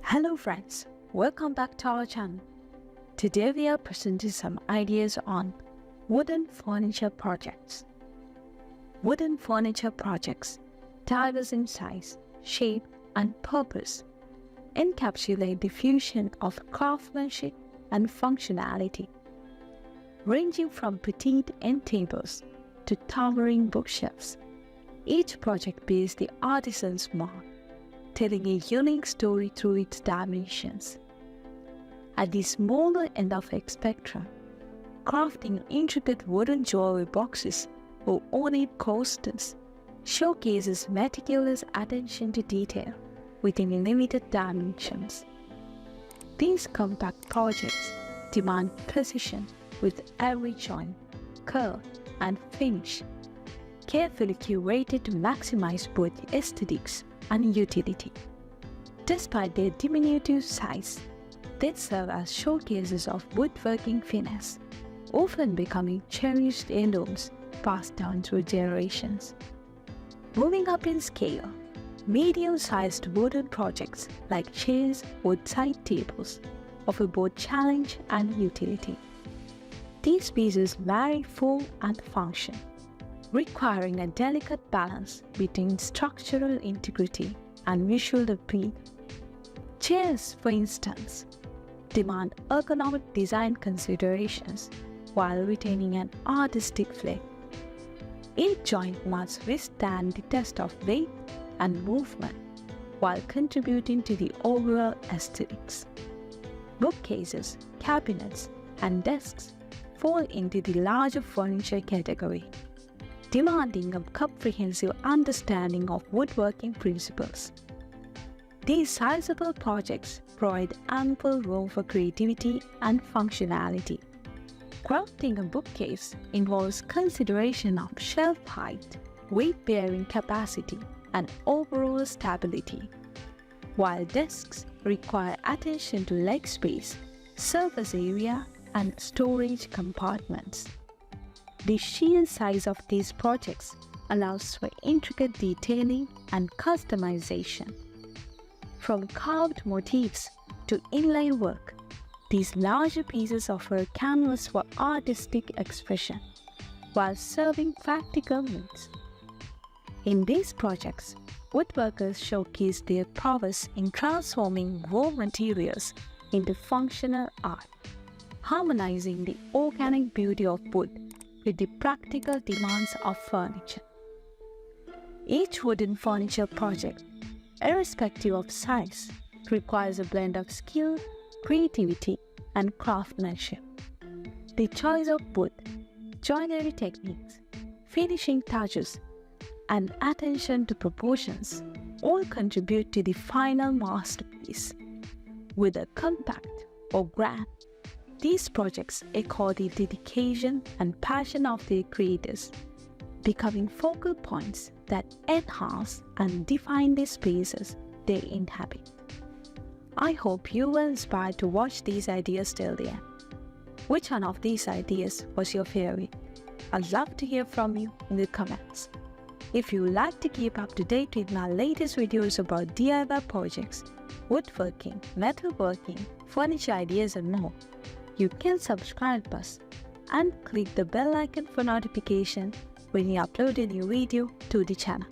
Hello friends, welcome back to our channel. Today we are presenting some ideas on wooden furniture projects. Wooden furniture projects, diverse in size, shape and purpose, encapsulate the fusion of craftsmanship and functionality. Ranging from petite end tables to towering bookshelves, each project bears the artisan's mark, telling a unique story through its dimensions. At the smaller end of the spectrum, crafting intricate wooden jewelry boxes or ornate coasters showcases meticulous attention to detail within limited dimensions. These compact projects demand precision with every joint, curve, and finish, carefully curated to maximize both aesthetics and utility. Despite their diminutive size, they serve as showcases of woodworking finesse, often becoming cherished heirlooms passed down through generations. Moving up in scale, medium-sized wooden projects like chairs or side tables offer both challenge and utility. These pieces vary form and function, requiring a delicate balance between structural integrity and visual appeal. Chairs, for instance, demand ergonomic design considerations while retaining an artistic flair. Each joint must withstand the test of weight and movement while contributing to the overall aesthetics. Bookcases, cabinets, and desks fall into the larger furniture category, demanding a comprehensive understanding of woodworking principles. These sizable projects provide ample room for creativity and functionality. Crafting a bookcase involves consideration of shelf height, weight-bearing capacity, and overall stability, while desks require attention to leg space, surface area, and storage compartments. The sheer size of these projects allows for intricate detailing and customization. From carved motifs to inlay work, these larger pieces offer a canvas for artistic expression while serving practical needs. In these projects, woodworkers showcase their prowess in transforming raw materials into functional art, harmonizing the organic beauty of wood with the practical demands of furniture. Each wooden furniture project, irrespective of size, requires a blend of skill, creativity, and craftsmanship. The choice of wood, joinery techniques, finishing touches, and attention to proportions all contribute to the final masterpiece. Whether compact or grand, these projects echo the dedication and passion of their creators, becoming focal points that enhance and define the spaces they inhabit. I hope you were inspired to watch these ideas till the end. Which one of these ideas was your favorite? I'd love to hear from you in the comments. If you would like to keep up to date with my latest videos about DIY projects, woodworking, metalworking, furniture ideas and more, you can subscribe us and click the bell icon for notification when we upload a new video to the channel.